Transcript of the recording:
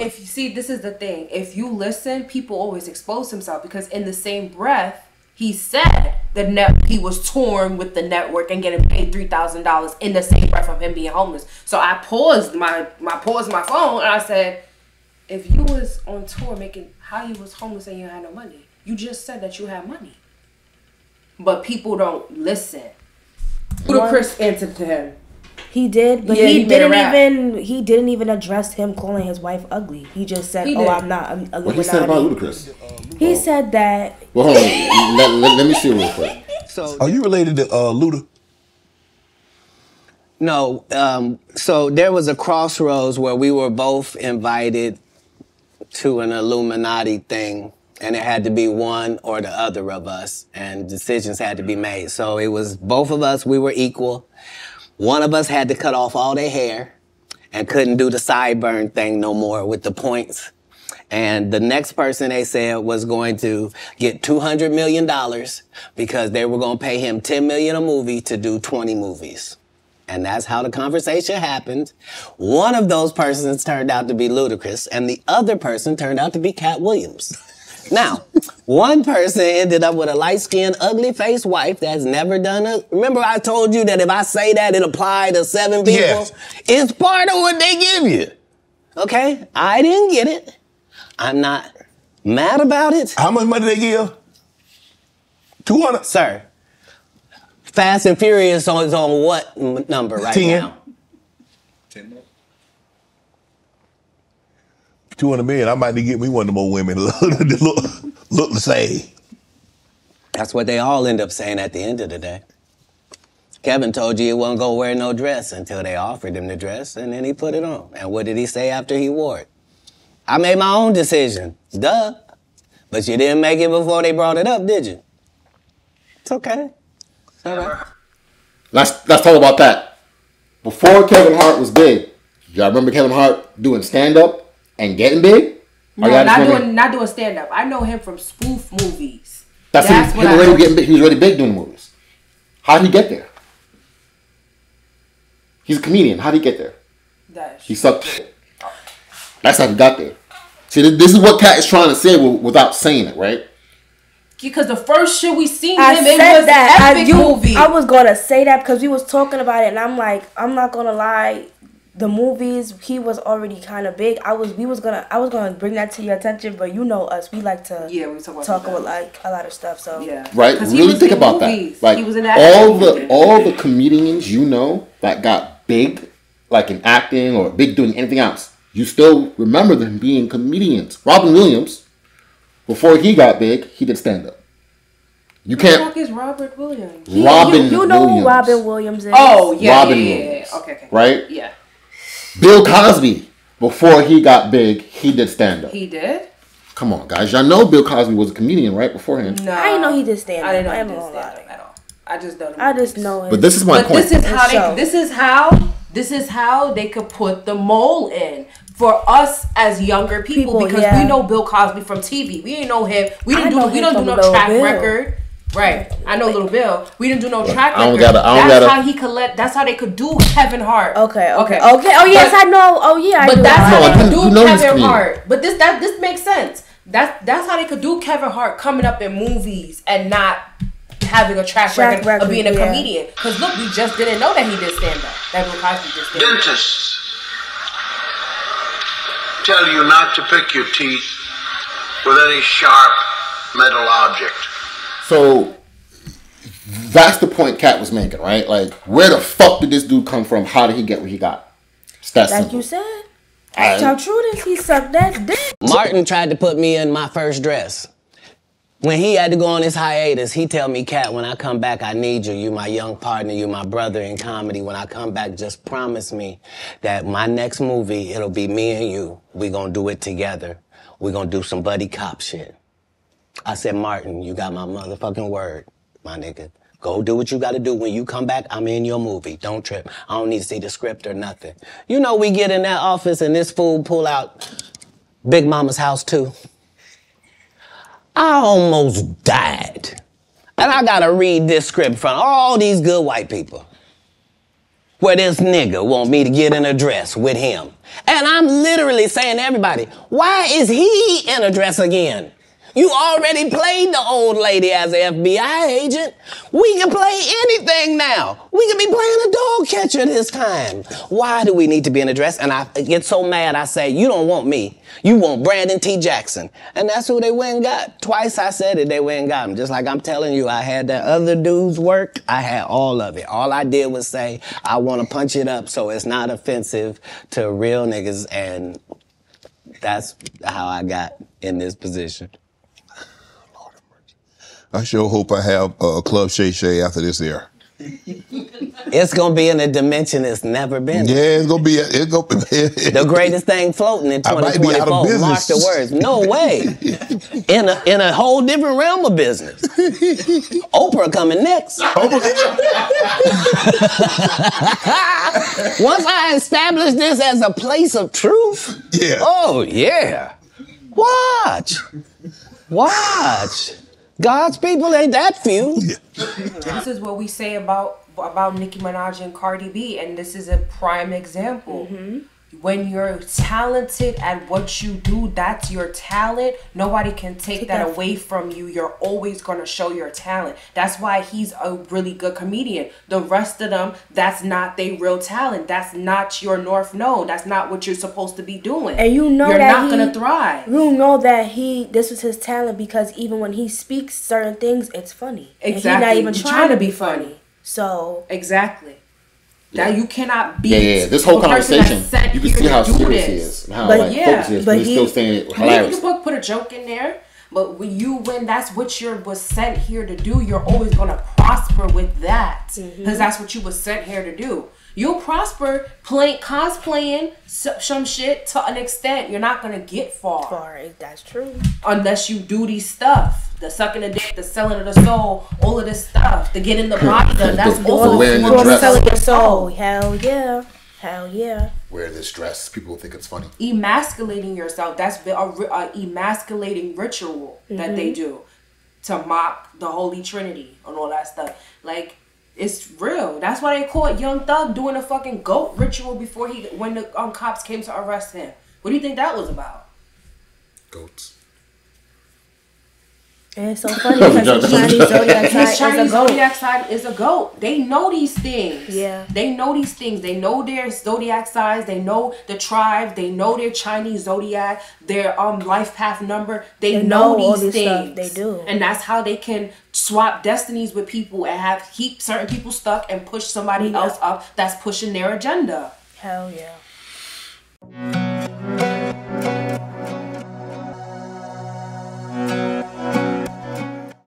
if you see, this is the thing. If you listen, people always expose himself because in the same breath, he said he was torn with the network and getting paid $3,000 in the same breath of him being homeless. So I paused my phone and I said, if you was on tour making how you was homeless and you had no money, you just said that you had money. But people don't listen. Ludacris answered to him. He did, but he didn't even address him calling his wife ugly. He just said, I'm not Illuminati. What he said about Ludacris? He said that. Well, hold on. let me see real quick. So, are you related to Luda? No. So there was a crossroads where we were both invited to an Illuminati thing, and it had to be one or the other of us, and decisions had to be made. So it was both of us. We were equal. One of us had to cut off all their hair and couldn't do the sideburn thing no more with the points. And the next person, they said, was going to get $200 million because they were going to pay him $10 million a movie to do 20 movies. And that's how the conversation happened. One of those persons turned out to be Ludacris, and the other person turned out to be Cat Williams. Now, one person ended up with a light-skinned, ugly-faced wife that's never done a... Remember I told you that if I say that, it applied to 7 people? Yes. It's part of what they give you. Okay? I didn't get it. I'm not mad about it. How much money they give? 200? Sir, Fast and Furious is on what number right 10. now? 10 more. 200 million, I might need to get me one of the more women that look the same. That's what they all end up saying at the end of the day. Kevin told you he wasn't going to wear no dress until they offered him the dress, and then he put it on. And what did he say after he wore it? I made my own decision. Duh. But you didn't make it before they brought it up, did you? It's okay. It's all right. Let's talk about that. Before Kevin Hart was big, y'all remember Kevin Hart doing stand-up and getting big? No, not doing stand-up. I know him from spoof movies. That's him already getting big. He was already big doing movies. How did he get there? He's a comedian. How did he get there? He sucked shit. That's how he got there. See, this is what Kat is trying to say without saying it, right? Because the first shit we seen him in was that epic movie. I was gonna say that because we was talking about it, and I'm like, I'm not gonna lie. The movies, he was already kind of big. I was gonna bring that to your attention, but you know us, we like to we talk about like a lot of stuff. So right, really think about that. Like all the comedians you know that got big, like in acting or big doing anything else, you still remember them being comedians. Robin Williams, before he got big, he did stand up. You can't. Who the fuck is Robert Williams? You know who Robin Williams is? Oh yeah, Robin Williams. Okay. Right? Yeah. Bill Cosby, before he got big, he did stand-up. He did? Come on, guys. Y'all know Bill Cosby was a comedian, right, beforehand? No. I didn't know he did stand-up. I didn't know he did stand-up at all. I just know him. But this is my point. This is how they could put the mole in for us as younger people because we know Bill Cosby from TV. We didn't know him. We don't do no track record. Right, I know Little Bill. We didn't do no track record. That's how they could do Kevin Hart. Okay. Oh yes, I know. Oh yeah, but that's how they could do Kevin Hart. But this makes sense. That's how they could do Kevin Hart coming up in movies and not having a track record of being a comedian. Because look, we just didn't know that he did stand up. That Bill Cosby did stand up. Dentists tell you not to pick your teeth with any sharp metal object. So that's the point Kat was making, right? Like, where the fuck did this dude come from? How did he get where he got? It's that simple. Like you said. That's how true it is. He sucked that dick. Martin tried to put me in my first dress. When he had to go on his hiatus, he tell me, Kat, when I come back, I need you. You my young partner. You my brother in comedy. When I come back, just promise me that my next movie, it'll be me and you. We gonna do it together. We gonna do some buddy cop shit. I said, Martin, you got my motherfucking word, my nigga. Go do what you gotta do. When you come back, I'm in your movie. Don't trip. I don't need to see the script or nothing. You know, we get in that office and this fool pull out Big Mama's House 2. I almost died. And I gotta read this script from all these good white people. where this nigga want me to get in a dress with him. And I'm literally saying to everybody, why is he in a dress again? You already played the old lady as an FBI agent. We can play anything now. We can be playing a dog catcher this time. Why do we need to be in a dress? And I get so mad, I say, you don't want me. You want Brandon T. Jackson. And that's who they went and got. Twice I said it, they went and got him. Just like I'm telling you, I had that other dude's work. I had all of it. All I did was say, I want to punch it up so it's not offensive to real niggas. And that's how I got in this position. I sure hope I have a Club Shay Shay after this air. It's gonna be in a dimension it's never been. Yeah, it's gonna be. The greatest thing floating in 2024. Mark the words. No way. In a whole different realm of business. Oprah coming next. Once I establish this as a place of truth. Yeah. Oh yeah. Watch. God's people ain't that few. This is what we say about Nicki Minaj and Cardi B, and this is a prime example. Mm-hmm. When you're talented at what you do, that's your talent. Nobody can take that away from you. You're always going to show your talent. That's why he's a really good comedian. The rest of them, that's not their real talent. That's not your North Node. That's not what you're supposed to be doing. And you know you're that not going to thrive. You know that this was his talent because even when he speaks certain things, it's funny. Exactly. And he's not even trying to be funny. So exactly. That you cannot beat. Yeah. This whole conversation, you can see how serious he is, and how focused he is, but he's still saying it hilarious. You can put a joke in there, but when that's what you was sent here to do, you're always gonna prosper with that because that's what you was sent here to do. You'll prosper cosplaying some shit to an extent. You're not gonna get far. That's true. Unless you do these stuff. The sucking the dick, the selling of the soul, all of this stuff. The getting the body done. That's all wearing the dress. Selling your soul. Hell yeah. Wear this dress. People think it's funny. Emasculating yourself. That's a emasculating ritual that they do to mock the Holy Trinity and all that stuff. Like, it's real. That's why they caught Young Thug doing a fucking goat ritual when the cops came to arrest him. What do you think that was about? Goats. And it's so funny because the Chinese zodiac side is a goat. They know these things. Yeah. They know these things. They know their zodiac signs. They know the tribe. They know their Chinese zodiac, their life path number. They know these things. Stuff. They do. And that's how they can swap destinies with people and keep certain people stuck and push somebody else up that's pushing their agenda. Hell yeah.